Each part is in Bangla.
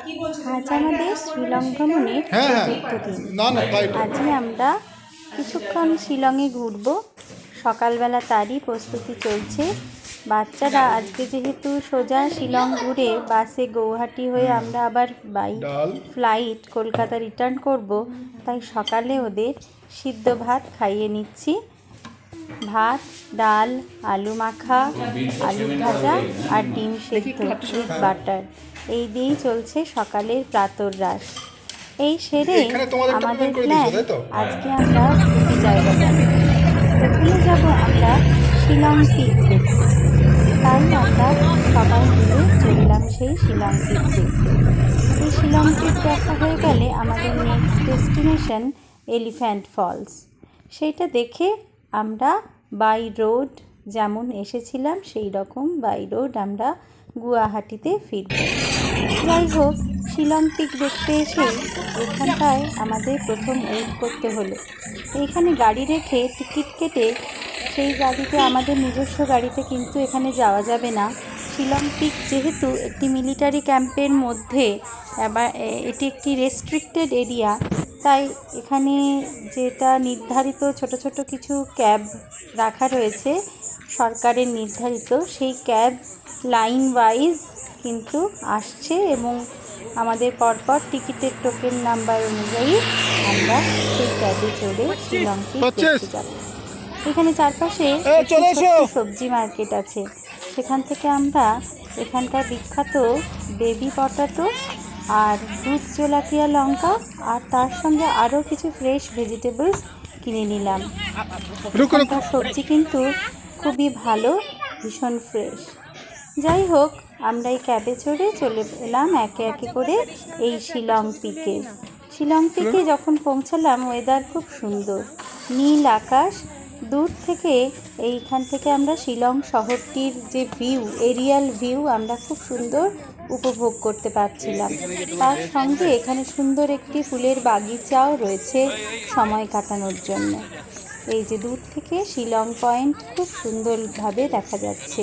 আজ আমাদের শিলং ভ্রমণের চতুর্থ দিন। আজই আমরা কিছুক্ষণ শিলংয়ে ঘুরব। সকালবেলা তারই প্রস্তুতি চলছে। বাচ্চারা আজকে যেহেতু সোজা শিলং ঘুরে বাসে গৌহাটি হয়ে আমরা আবার বাই ফ্লাইট কলকাতা রিটার্ন করব, তাই সকালে ওদের সিদ্ধ ভাত খাইয়ে নিচ্ছি। ভাত, ডাল, আলু মাখা, আলু ভাজা আর ডিম সেদ্ধ উইথ বাটার, এই দিয়েই চলছে সকালের প্রাতরাশ। এই সেরে আমাদের প্ল্যান আজকে আমরা দুটি জায়গা যাব। প্রথমে যাব আমরা শিলং পিক দেখতে, তাই আমরা সবাই মিলে চললাম সেই শিলং পিক দেখতে। এই শিলং পিক দেখা হয়ে গেলে আমাদের নেক্সট ডেস্টিনেশন এলিফ্যান্ট ফলস। সেইটা দেখে আমরা বাই রোড যেমন এসেছিলাম সেই রকম বাই রোড আমরা গুয়াহাটিতে ফিরব। যাই হোক, শিলং পিক দেখতে এসে এখানটায় আমাদের প্রথম ওয়েট করতে হলো। এইখানে গাড়ি রেখে টিকিট কেটে সেই গাড়িতে, আমাদের নিজস্ব গাড়িতে কিন্তু এখানে যাওয়া যাবে না। শিলং পিক যেহেতু একটি মিলিটারি ক্যাম্পের মধ্যে, আবার এটি একটি রেস্ট্রিক্টেড এরিয়া, তাই এখানে যেটা নির্ধারিত ছোট ছোট কিছু ক্যাব রাখা রয়েছে সরকারের নির্ধারিত, সেই ক্যাব লাইন ওয়াইজ কিন্তু আসছে এবং আমাদের পরপর টিকিটের টোকেন নাম্বার অনুযায়ী আমরা সেই ক্যাবে চড়ে শিলং পিক দেখতে যাব। এখানে চারপাশে সবজি মার্কেট আছে, সেখান থেকে আমরা এখানকার বিখ্যাত বেবি পটাটো আর দুধ জোলাকিয়া লঙ্কা আর তার সঙ্গে আরও কিছু ফ্রেশ ভেজিটেবলস কিনে নিলাম। এখানকার সবজি কিন্তু খুবই ভালো, ভীষণ ফ্রেশ। যাই হোক, আমরা এই ক্যাবে চড়ে চলে এলাম একে একে করে এই শিলং পিকে। শিলং পিকে যখন পৌঁছালাম, ওয়েদার খুব সুন্দর, নীল আকাশ। দূর থেকে এইখান থেকে আমরা শিলং শহরটির যে ভিউ, এরিয়াল ভিউ আমরা খুব সুন্দর উপভোগ করতে পারছিলাম। তার সঙ্গে এখানে সুন্দর একটি ফুলের বাগিচাও রয়েছে সময় কাটানোর জন্য। এই যে দূর থেকে শিলং পয়েন্ট খুব সুন্দরভাবে দেখা যাচ্ছে।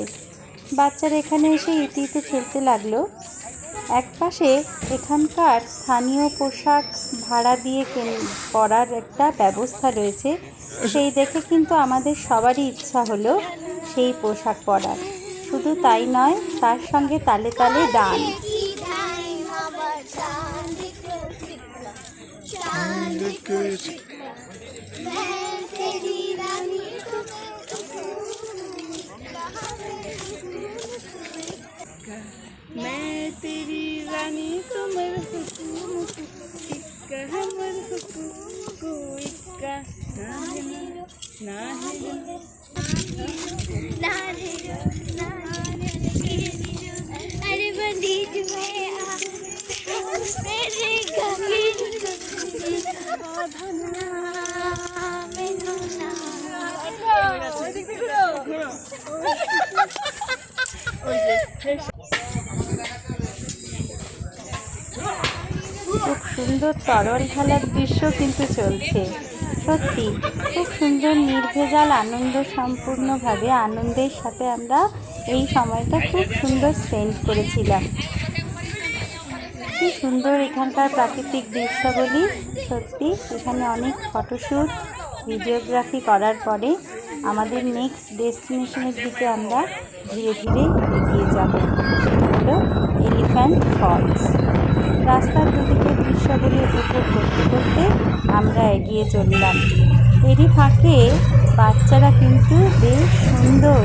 বাচ্চারা এখানে এসে ইতিতে খেলতে লাগলো। একপাশে এখানকার স্থানীয় পোশাক ভাড়া দিয়ে পরার একটা ব্যবস্থা রয়েছে, সেই দেখে কিন্তু আমাদের সবারই ইচ্ছা হলো সেই পোশাক পরার। শুধু তাই নয়, তার সঙ্গে তালে তালে ডান্স। मैं तेरी रानी तुमर हुकुम इक्का हमर हुकुम को इक्का ना अरे बंदीज में मेरे गमी খুব সুন্দর তরল খেলার দৃশ্য কিন্তু চলছে। সত্যি খুব সুন্দর নির্ভেজাল আনন্দ, সম্পূর্ণভাবে আনন্দের সাথে আমরা এই সময়টা খুব সুন্দর স্পেন্ড করেছিলাম। কি সুন্দর এখানকার প্রাকৃতিক দৃশ্যগুলি। সত্যি এখানে অনেক ফটোশ্যুট, ভিডিওগ্রাফি করার পরে আমাদের নেক্সট ডেস্টিনেশনের দিকে আমরা ধীরে ধীরে এগিয়ে যাব। সেটা হলো এলিফ্যান্ট ফলস। রাস্তার দুদিকে দৃশ্যগুলি উপভোগ করতে করতে আমরা এগিয়ে চললাম। এরই ফাঁকে বাচ্চারা কিন্তু বেশ সুন্দর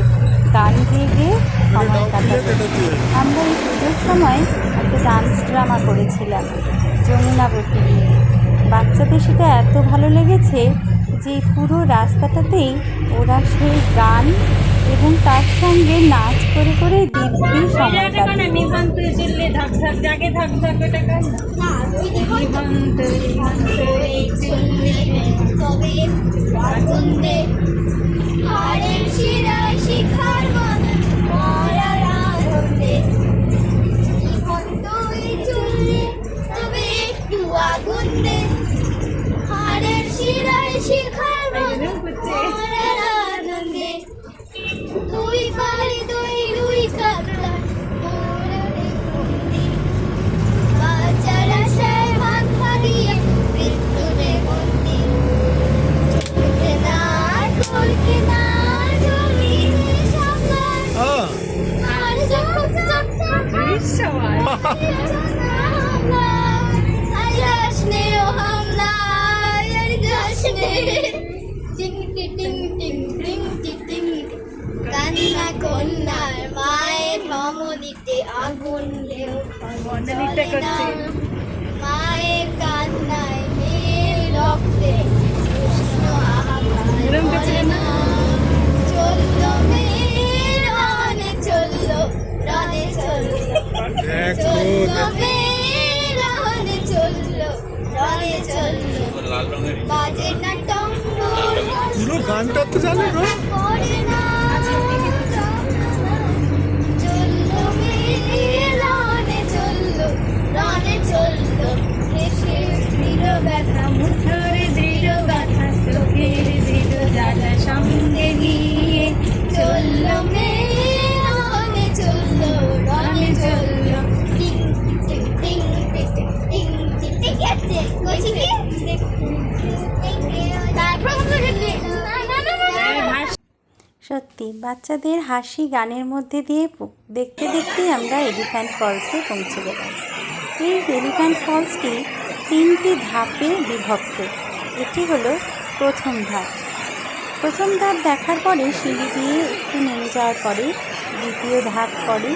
গান গেয়ে গেয়ে সময় কাটাচ্ছে। আমরা এই পুজোর সময় একটা ডান্স ড্রামা করেছিলাম যমুনাবতী নিয়ে। বাচ্চাদের সেটা এত ভালো লেগেছে যে পুরো রাস্তাটাতেই ওরা সেই গান এবং তার সঙ্গে নাচ করে করে দিব্যি সময় কাটাচ্ছে। কান্না কন্যার মায়ের ধমনীতে আগুন ঢেউ মন্ডলীটা করছে। মায়ের কান্নায় মেয়ের রক্তে উষ্ণ এরম করছে না? চললো মেয়ে রনে চললো রনে চললো চললো মেয়ে রনে চললো রনে চললো বাজে না টম্বল পুরো গানটা তো জানো গো। পড়ে না চললো মেয়ে রনে চললো রনে চললো হেসে দৃঢ় ব্যথা মুঠোর দৃঢ় গাথা চোখের দৃঢ় জ্বালা সঙ্গে নিয়ে চললো মেয়ে রনে চললো রনে চললো টিং টিং টিং টিং টিং টিং টিং আছে কইছি কি তারপর না না না না সত্যি বাচ্চাদের হাসি গানের মধ্যে দিয়ে দেখতে দেখতেই আমরা এলিফ্যান্ট ফলসে পৌঁছে গেলাম। এই এলিফ্যান্ট ফলসটি 3টি ধাপে বিভক্ত। এটি হলো প্রথম ধাপ। প্রথম ধাপ দেখার পরে সিঁড়ি দিয়ে একটু নেমে যাওয়ার পরে দ্বিতীয় ধাপ পড়ে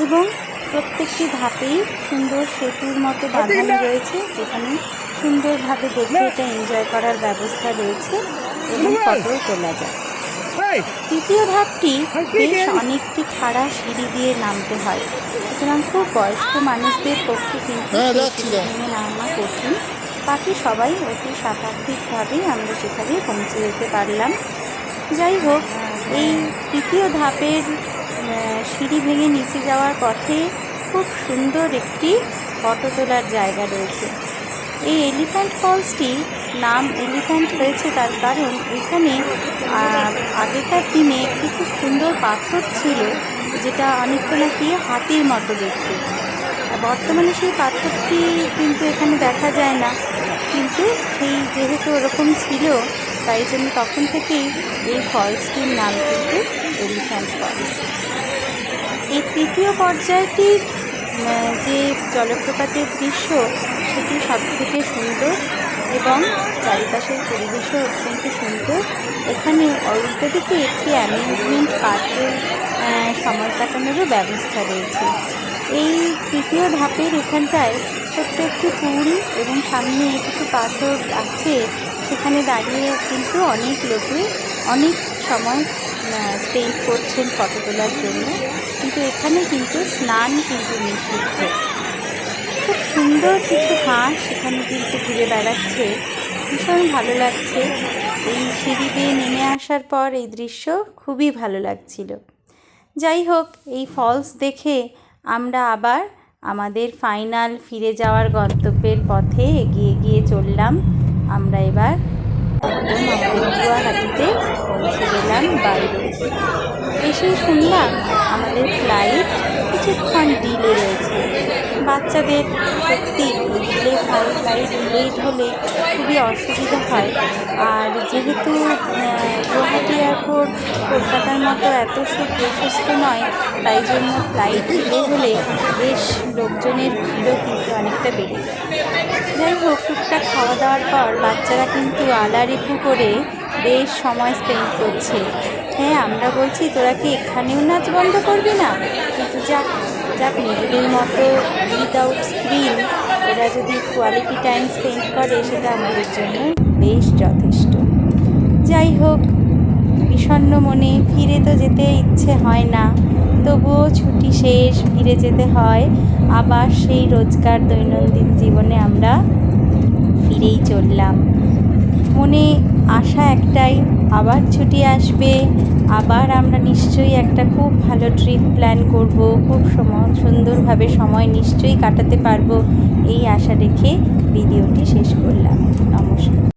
এবং প্রত্যেকটি ধাপেই সুন্দর সেতুর মতো বাঁধানো রয়েছে, যেখানে সুন্দরভাবে দেখে এটা এনজয় করার ব্যবস্থা রয়েছে এবং ফটো তোলা যায়। তৃতীয় ধাপটি বেশ অনেকটি খাড়া সিঁড়ি দিয়ে নামতে হয়, সুতরাং খুব বয়স্ক মানুষদের পক্ষে কিন্তু নেমে নামা কঠিন। বাকি সবাই অতি স্বাভাবিকভাবেই আমরা সেখানে পৌঁছে যেতে পারলাম। যাই হোক, এই তৃতীয় ধাপের সিঁড়ি ভেঙে নিচে যাওয়ার পথে খুব সুন্দর একটি ফটো তোলার জায়গা রয়েছে। এই এলিফ্যান্ট ফলসটি নাম এলিফ্যান্ট হয়েছে তার কারণ এখানে আগেকার দিনে একটি খুব সুন্দর পাথর ছিল, যেটা অনেকটা নাকি হাতির মতো দেখতে। বর্তমানে সেই পাথরটি কিন্তু এখানে দেখা যায় না, কিন্তু সেই যেহেতু ওরকম ছিল তাই জন্য তখন থেকেই এই ফলসটির নাম কিন্তু এলিফ্যান্ট ফলস। এই তৃতীয় পর্যায়টির যে জলপ্রপাতের দৃশ্য সেটি সবথেকে সুন্দর এবং চারিপাশের পরিবেশও অত্যন্ত সুন্দর। এখানে উল্টো দিকে একটি অ্যামিউজমেন্ট পার্কের সময় কাটানোরও ব্যবস্থা রয়েছে। এই তৃতীয় ধাপের এখানটায় ছোট্ট একটি পুল এবং সামনে কিছু পাথর আছে, সেখানে দাঁড়িয়ে কিন্তু অনেক লোকে অনেক সময় স্পেন্ড করছেন ফটো তোলার জন্য, কিন্তু এখানে কিন্তু স্নান কিন্তু নিষিদ্ধ। খুব সুন্দর কিছু হাঁস সেখানে কিন্তু ঘুরে বেড়াচ্ছে, ভীষণ ভালো লাগছে। এই সিঁড়ি দিয়ে নেমে আসার পর এই দৃশ্য খুবই ভালো লাগছিল। যাই হোক, এই ফলস দেখে আমরা আবার আমাদের ফাইনাল ফিরে যাওয়ার গন্তব্যের পথে এগিয়ে গিয়ে চললাম। আমরা এবার একদম আমাদের গুয়াহাটিতে পৌঁছে গেলাম বাইরে। এসেই শুনলাম আমাদের ফ্লাইট কিছুক্ষণ ডিলে রয়েছে। বাচ্চাদের সত্যি ডিলে ফ্লাইট লেট হলে খুবই অসুবিধা হয়। আর যেহেতু গুয়াহাটি এয়ারপোর্ট কলকাতার মতো এত সুপ্রশস্ত নয়, তাই জন্য ফ্লাইট ডিলে হলে বেশ লোকজনের ভিড়ও কিন্তু অনেকটা বেড়ে যায়। যাই হোক, টুকটাক খাওয়া দাওয়ার পর বাচ্চারা কিন্তু আলারিপু করে বেশ সময় স্পেন্ড করছে। হ্যাঁ, আমরা বলছি তোরা কি এখানেও নাচ বন্ধ করবি না, কিন্তু যাক নিজেদের মতো উইদাউট স্ক্রিন ওরা যদি কোয়ালিটি টাইম স্পেন্ড করে সেটা আমাদের জন্য বেশ যথেষ্ট। যাই হোক, বিষণ্ণ মনে ফিরে তো যেতে ইচ্ছে হয় না, তবুও ছুটি শেষ, ফিরে যেতে হয়। আবার সেই রোজকার দৈনন্দিন জীবনে আমরা ফিরেই চললাম। মনে আশা একটাই, আবার ছুটি আসবে, আবার আমরা নিশ্চয়ই একটা খুব ভালো ট্রিপ প্ল্যান করব, খুব সুন্দরভাবে সময় নিশ্চয়ই কাটাতে পারবো, এই আশা রেখে ভিডিওটি শেষ করলাম। নমস্কার।